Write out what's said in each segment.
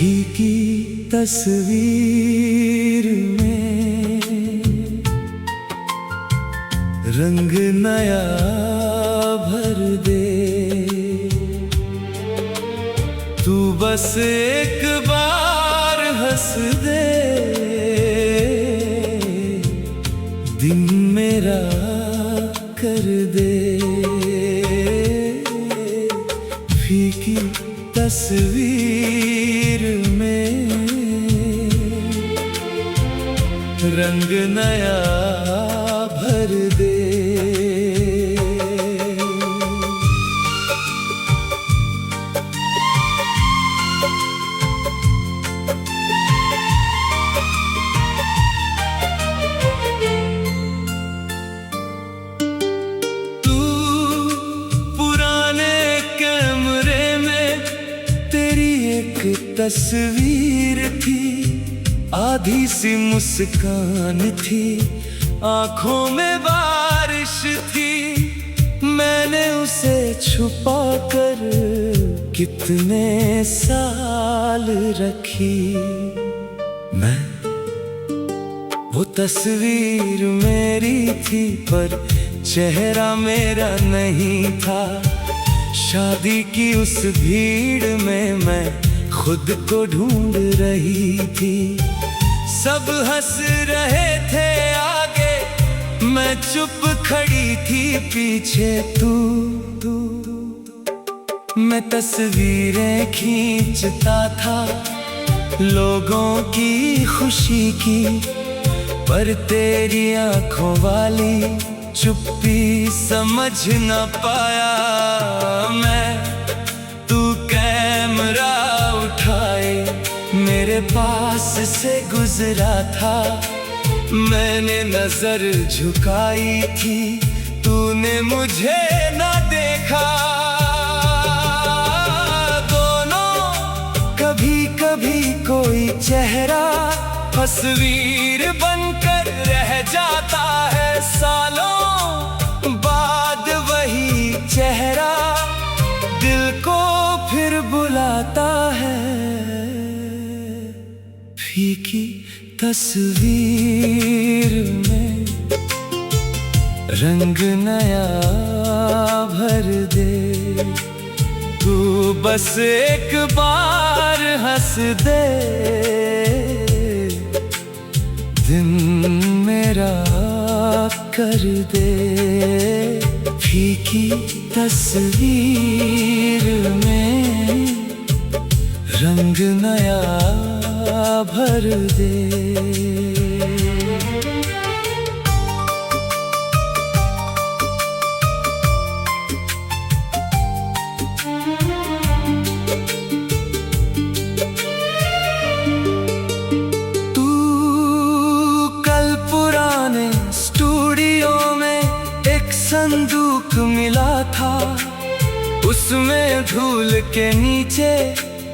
फीकी तस्वीर में रंग नया भर दे। तू बस एक बार हंस दे, दिन मेरा कर दे। फीकी तस्वीर में रंग नया भर दे। तू पुराने कैमरे में तेरी एक तस्वीर थी, आधी सी मुस्कान थी, आंखों में बारिश थी। मैंने उसे छुपा कर कितने साल रखी। मैं वो तस्वीर मेरी थी पर चेहरा मेरा नहीं था। शादी की उस भीड़ में मैं खुद को ढूंढ रही थी। सब हंस रहे थे आगे, मैं चुप खड़ी थी पीछे। तू मैं तस्वीरें खींचता था लोगों की खुशी की, पर तेरी आंखों वाली चुप्पी समझ न पाया मैं। तू कैमरा उठाए मेरे पास से गुजरा था, मैंने नजर झुकाई थी, तूने मुझे न देखा। दोनों कभी कभी कोई चेहरा तस्वीर बनकर रह जाता है, सालों बाद वही चेहरा दिल को फिर बुलाता है। फीकी तस्वीर में रंग नया भर दे। तू बस एक बार हंस दे, दिन मेरा कर दे। फीकी तस्वीर में रंग नया भर दे। संदूक मिला था, उसमें धूल के नीचे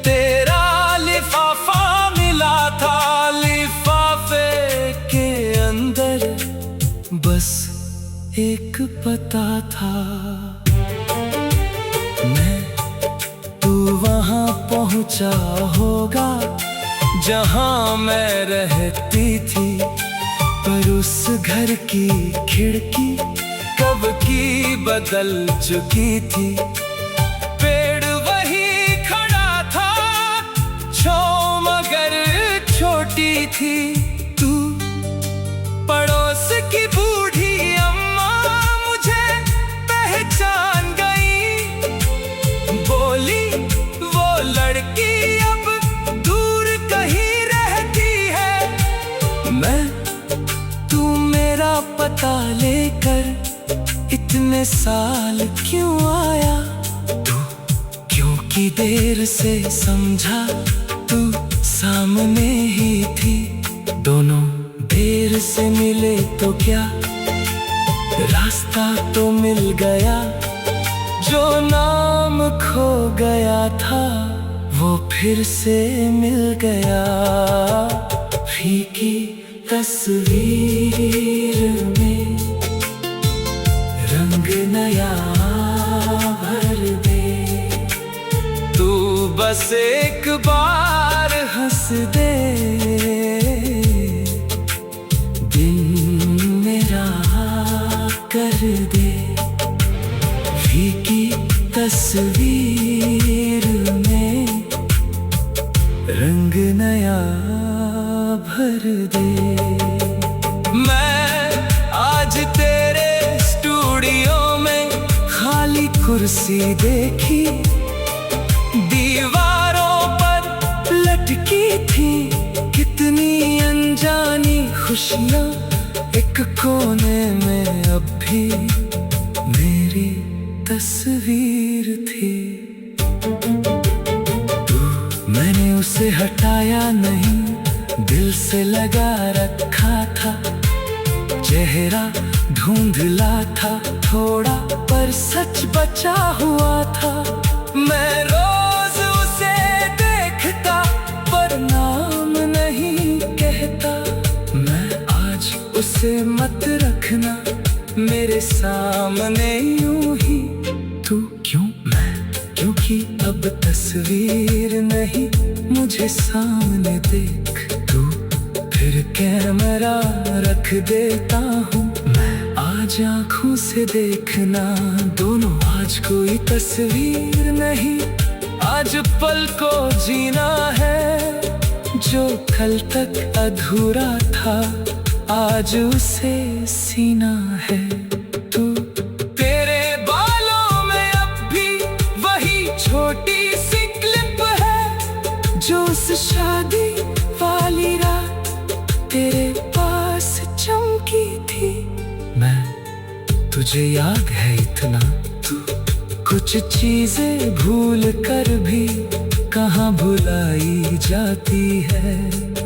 तेरा लिफाफा मिला था। लिफाफे के अंदर बस एक पता था। मैं तू वहां पहुंचा होगा जहां मैं रहती थी, पर उस घर की खिड़की कब की बदल चुकी थी। पेड़ वही खड़ा था, छांव मगर छोटी थी। तू पड़ोस की बूढ़ी अम्मा मुझे पहचान गई, बोली वो लड़की अब दूर कहीं रहती है। तू मेरा पता लेकर इतने साल क्यों आया? तू क्योंकि देर से समझा तू सामने ही थी। दोनों देर से मिले तो क्या, रास्ता तो मिल गया। जो नाम खो गया था वो फिर से मिल गया। फीकी तस्वीर में रंग नया भर दे। तू बस एक बार दे, दिन मेरा कर दे। फीकी तस्वीर में रंग नया भर दे। मैं आज तेरे स्टूडियो में खाली कुर्सी देखी, दीवारों पर लटकी थी कितनी अनजानी खुशियाँ। एक कोने में अब भी मेरी तस्वीर थी। मैंने उसे हटाया नहीं, दिल से लगा रखा था। चेहरा धुंधला था थोड़ा, पर सच बचा हुआ था। मैं रोज उसे देखता पर नाम नहीं कहता। मैं आज उसे मत रखना मेरे सामने यूं ही। तू क्यों मैं, क्योंकि अब तस्वीर नहीं मुझे सामने देख तू। फिर कैमरा रख देता हूँ मैं, आज आँखों से देखना दोनों। आज कोई तस्वीर नहीं, आज पल को जीना है जो कल तक अधूरा था। आज उसे सीना है। तू तेरे बालों में अब भी वही छोटी सी क्लिप है जो उस शादी वाली रात तेरे पास चमकी थी। मैं, तुझे याद है इतना? तू कुछ चीजें भूल कर भी कहाँ भुलाई जाती है।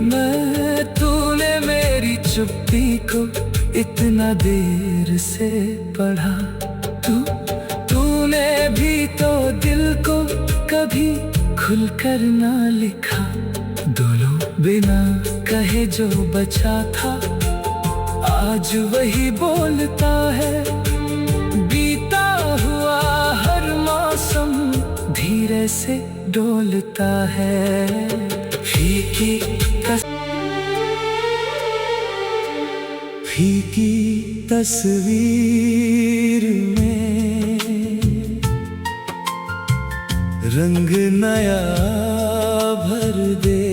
मैं, तूने मेरी चुप्पी को इतना देर से पढ़ा। तूने भी तो दिल को कभी खुलकर ना लिखा। दोनों बिना कहे जो बचा था आज वही बोलता है। बीता हुआ हर मौसम धीरे से डोलता है। फीकी तस्वीर में रंग नया भर दे।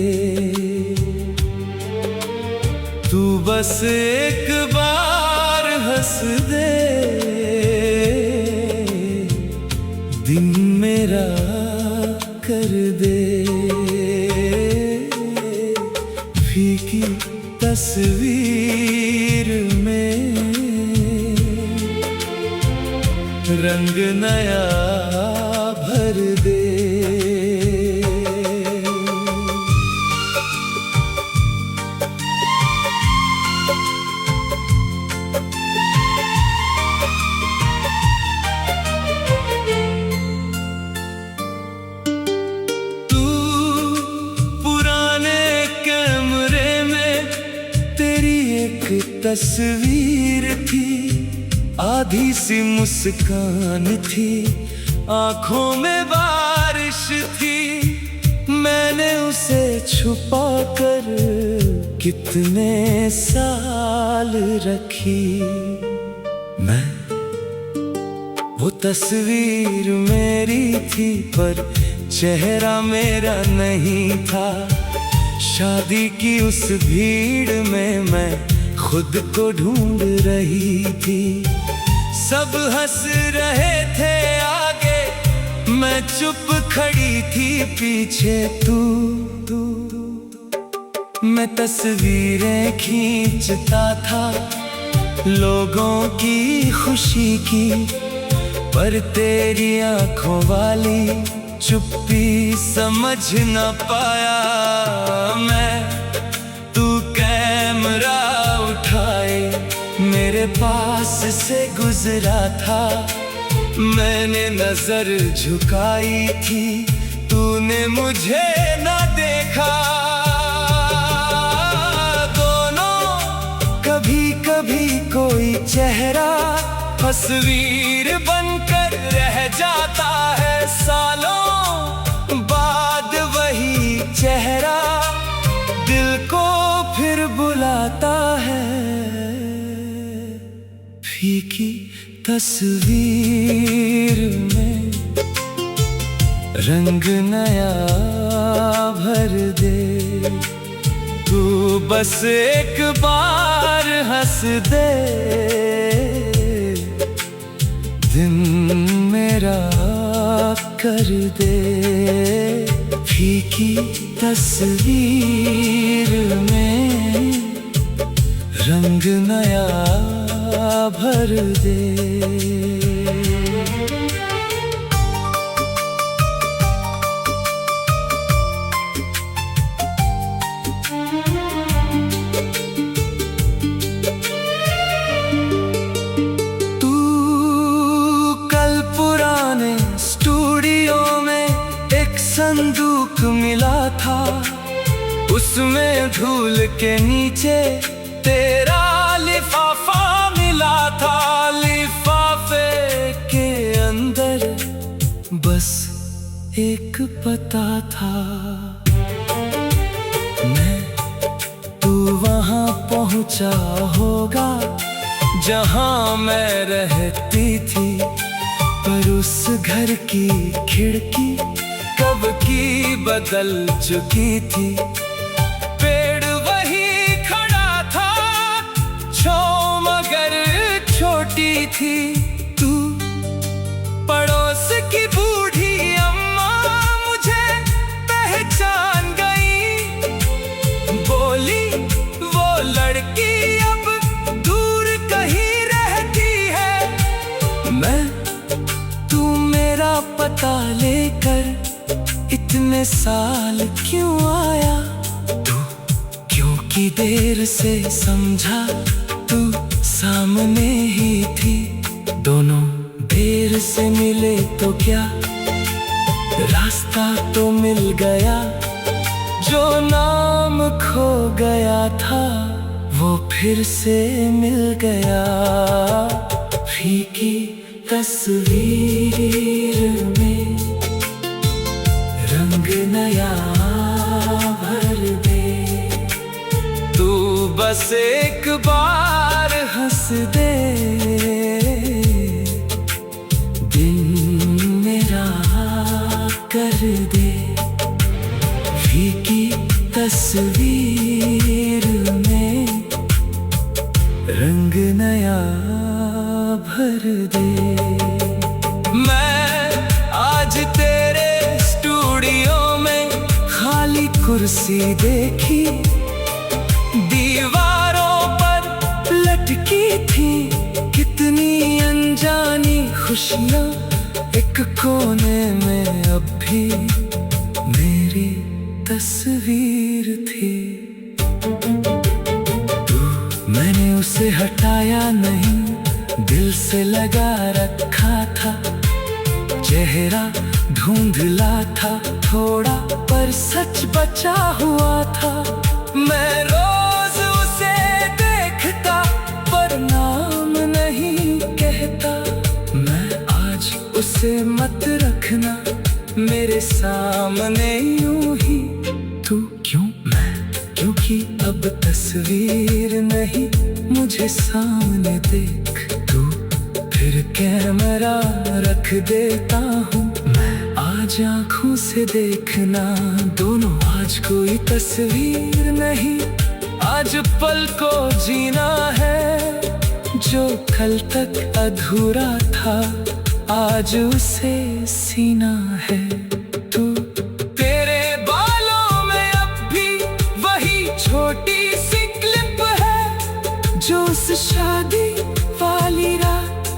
तू बस एक बार हंस दे, दिन मेरा कर दे। फीकी तस्वीर में रंग नया भर दे। तू पुराने कैमरे में तेरी एक तस्वीर थी, आधी सी मुस्कान थी, आंखों में बारिश थी। मैंने उसे छुपा कर कितने साल रखी। मैं, वो तस्वीर मेरी थी पर चेहरा मेरा नहीं था। शादी की उस भीड़ में मैं खुद को ढूंढ रही थी। सब हंस रहे थे आगे, मैं चुप खड़ी थी पीछे। तू मैं तस्वीरें खींचता था लोगों की खुशी की, पर तेरी आंखों वाली चुप्पी समझ न पाया मैं। तू कैमरा उठाए मेरे पास से गुजरा था, मैंने नजर झुकाई थी, तूने मुझे न देखा। दोनों कभी कभी कोई चेहरा तस्वीर बनकर रह जाता है, सालों बाद वही चेहरा फीकी तस्वीर में रंग नया भर दे। तू बस एक बार हंस दे, दिन मेरा कर दे। फीकी तस्वीर में रंग नया भर दे। तू कल पुराने स्टूडियो में एक संदूक मिला था, उसमें धूल के नीचे तेरा लिफाफा मिला था। लिफाफे के अंदर बस एक पता था। मैं तू वहां पहुंचा होगा जहां मैं रहती थी, पर उस घर की खिड़की कब की बदल चुकी थी। पेड़ वही खड़ा था, छांव मगर छोटी थी। तू पड़ोस की बूढ़ी अम्मा मुझे पहचान गई, बोली वो लड़की अब दूर कहीं रहती है। मैं तू मेरा पता लेकर इतने साल क्यों आया? तू क्योंकि देर से समझा तू सामने ही थी। दोनों देर से मिले तो क्या, रास्ता तो मिल गया। जो नाम खो गया था वो फिर से मिल गया। फीकी तस्वीर में रंग नया भर दे। तू बस एक बार हंस दे, दिन मेरा कर दे। फीकी तस्वीर में रंग नया भर दे। मैं आज तेरे स्टूडियो में खाली कुर्सी देखी, दीवारों पर लटकी थी कितनी अनजानी खुशियाँ। एक कोने में अब भी मेरी तस्वीर थी। मैंने उसे हटाया नहीं, दिल से लगा रखा था। चेहरा धुंधला था थोड़ा, पर सच बचा हुआ था। मैं रोज उसे देखता पर नाम नहीं कहता। मैं आज उसे मत रखना मेरे सामने यूं ही। तू क्यों? मैं क्योंकि अब तस्वीर नहीं, मुझे सामने देख तू। फिर कैमरा रख देता हूँ मैं, आज आँखों से देखना दोनों। आज कोई तस्वीर नहीं, आज पल को जीना है। जो कल तक अधूरा था आज उसे सीना है। तू तेरे बालों में अब भी वही छोटी सी क्लिप है, जो उस शादी वाली रात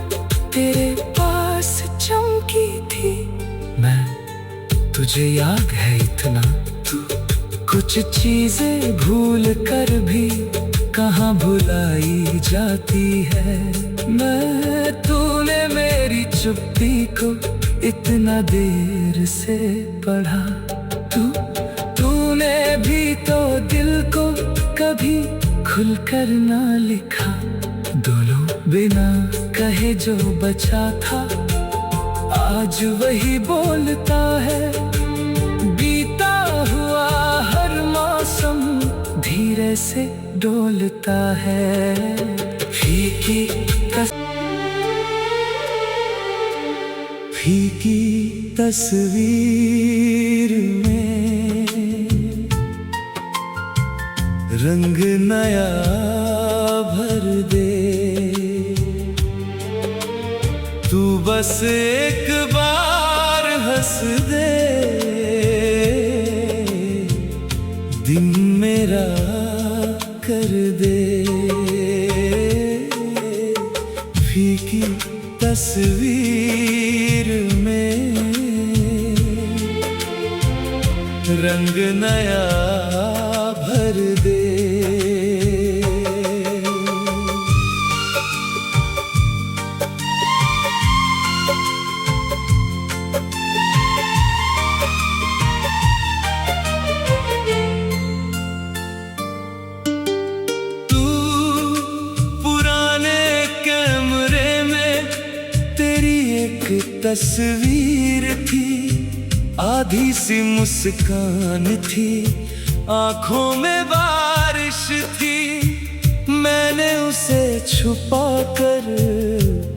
तेरे पास चमकी थी। मैं तुझे याद है इतना, तू कुछ चीजें भूल कर भी कहाँ भुलाई जाती है। मैं तूने मेरी चुप्पी को इतना देर से पढ़ा। तूने भी तो दिल को कभी खुलकर ना लिखा। दोनों बिना कहे जो बचा था आज वही बोलता है। बीता हुआ हर मौसम धीरे से डोलता है। फीकी फीकी तस्वीर में रंग नया भर दे। तू बस एक बार हंस दे, दिन मेरा कर दे। फीकी तस्वीर में रंग नया भर दे। तू पुराने कैमरे में तेरी एक तस्वीर थी, आधी सी मुस्कान थी, आंखों में बारिश थी। मैंने उसे छुपा कर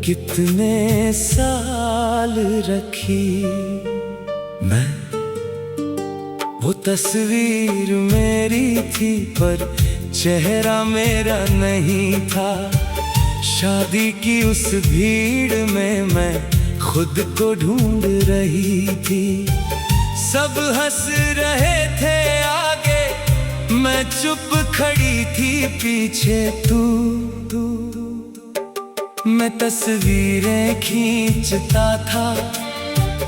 कितने साल रखी। मैं वो तस्वीर मेरी थी पर चेहरा मेरा नहीं था। शादी की उस भीड़ में मैं खुद को ढूंढ रही थी। सब हंस रहे थे आगे, मैं चुप खड़ी थी पीछे। तू मैं तस्वीरें खींचता था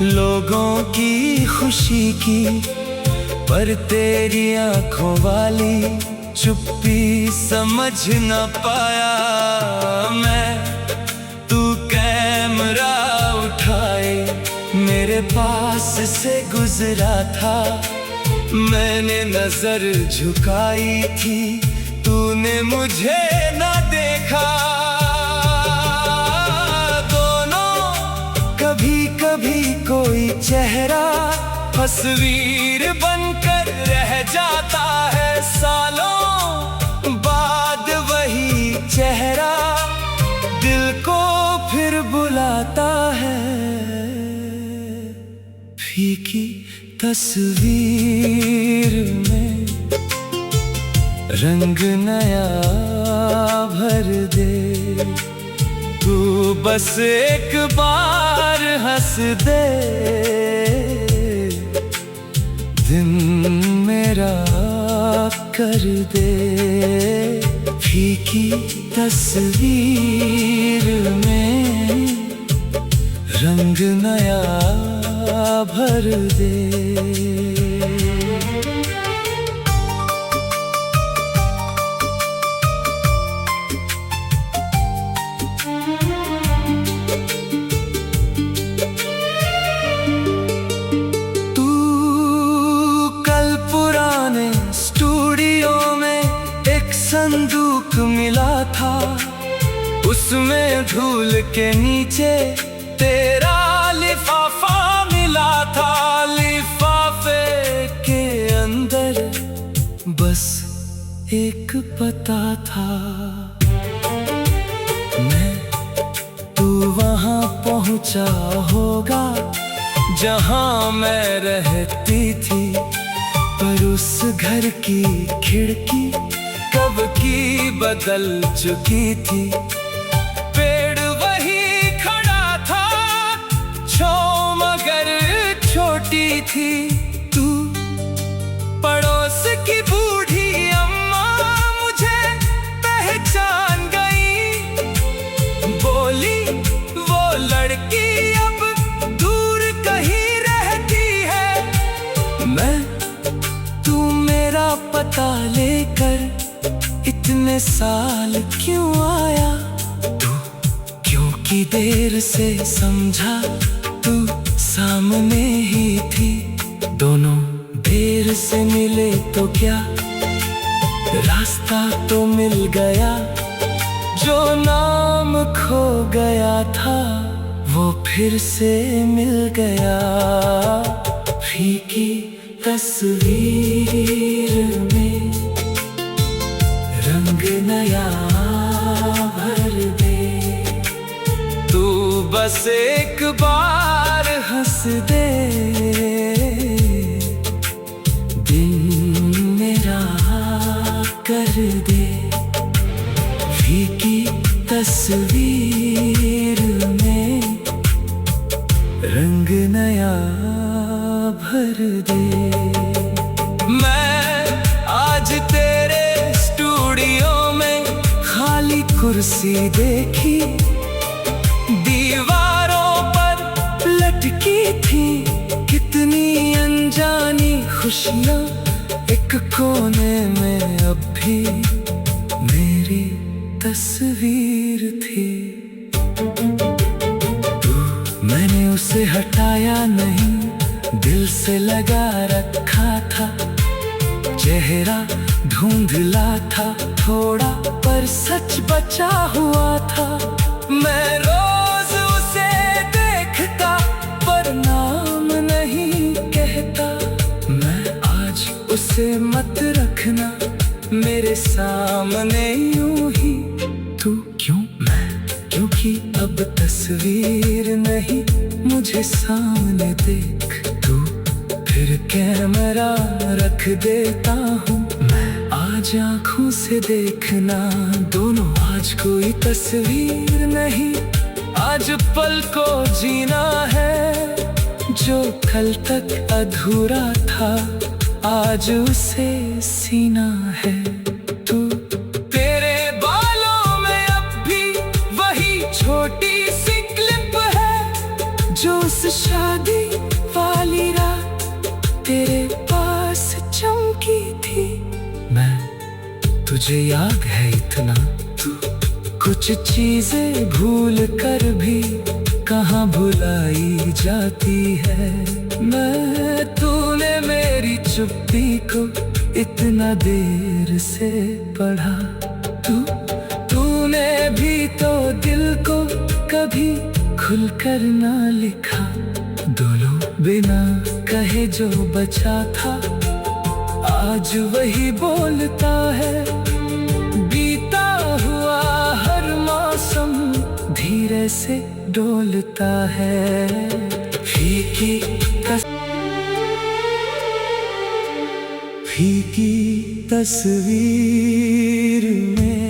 लोगों की खुशी की, पर तेरी आंखों वाली चुप्पी समझ न पाया मैं। तू कैमरा उठाए मेरे पास से गुजरा था, मैंने नजर झुकाई थी, तूने मुझे न देखा। दोनों कभी कभी कोई चेहरा तस्वीर बनकर रह जाता है। सालों बाद वही चेहरा दिल को फिर बुलाता है। फीकी तस्वीर में रंग नया भर दे। तू बस एक बार हंस दे, दिन मेरा कर दे। फीकी तस्वीर में रंग नया भर दे। संदूक मिला था, उसमें धूल के नीचे तेरा लिफाफा मिला था। लिफाफे के अंदर बस एक पता था। तू वहां पहुंचा होगा जहां मैं रहती थी, पर उस घर की खिड़की कब की बदल चुकी थी। पेड़ वही खड़ा था, मगर छोटी थी। तू पड़ोस की बूढ़ी अम्मा मुझे पहचान गई, बोली वो लड़की अब दूर कहीं रहती है। तू मेरा पता लेकर इतने साल क्यों आया? तू क्योंकि देर से समझा तू सामने ही थी। दोनों देर से मिले तो क्या, रास्ता तो मिल गया। जो नाम खो गया था वो फिर से मिल गया। फीकी तस्वीर में रंग नया भर दे। तू बस एक बार सांस दे, दिन मेरा कर दे। फीकी तस्वीर में रंग नया भर दे। मैं आज तेरे स्टूडियो में खाली कुर्सी देखी, दीवारों पर लटकी थी कितनी अनजानी खुशियाँ। एक कोने में अब भी मेरी तस्वीर थी। मैंने उसे हटाया नहीं, दिल से लगा रखा था। चेहरा धुंधला था थोड़ा, पर सच बचा हुआ था। मैं रोज उसे देखता पर नाम नहीं कहता। मैं आज उसे मत रखना मेरे सामने यूं ही। तू क्यों? मैं क्योंकि अब तस्वीर नहीं, मुझे सामने देख तू। फिर कैमरा रख देता हूँ मैं, आज आँखों से देखना दोनों। आज कोई तस्वीर नहीं, आज पल को जीना है। जो कल तक अधूरा था आज उसे सीना है। तू तेरे बालों में अब भी वही छोटी सी क्लिप है, जो उस शादी वाली रात तेरे पास चमकी थी। मैं तुझे याद है इतना, तू कुछ चीजें भूल कर भी कहाँ भुलाई जाती है। मैं तूने मेरी चुप्पी को इतना देर से पढ़ा। तूने भी तो दिल को कभी खुलकर ना लिखा। दोनों बिना कहे जो बचा था आज वही बोलता है। बीता हुआ हर मौसम धीरे से डोलता है। फीकी तस्वीर में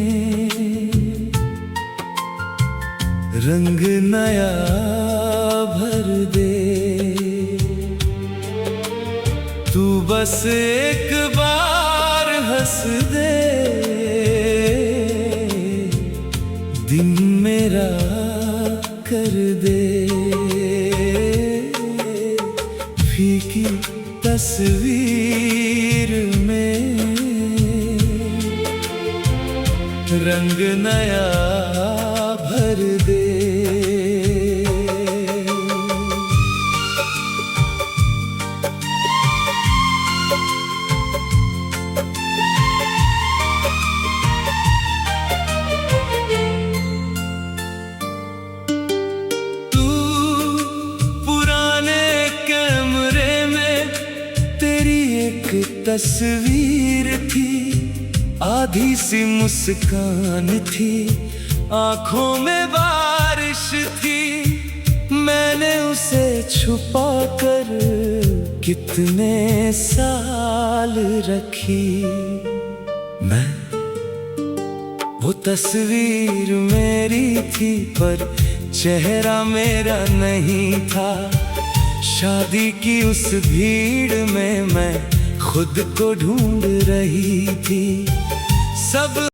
रंग नया भर दे। तू बस एक बार हंस दे, दिन मेरा कर दे। फीकी तस्वीर में रंग नया भर दे। तू पुराने कैमरे में तेरी एक तस्वीर थी, आधी सी मुस्कान थी, आंखों में बारिश थी। मैंने उसे छुपा कर कितने साल रखी। मैं वो तस्वीर मेरी थी पर चेहरा मेरा नहीं था। शादी की उस भीड़ में मैं खुद को ढूंढ रही थी। सब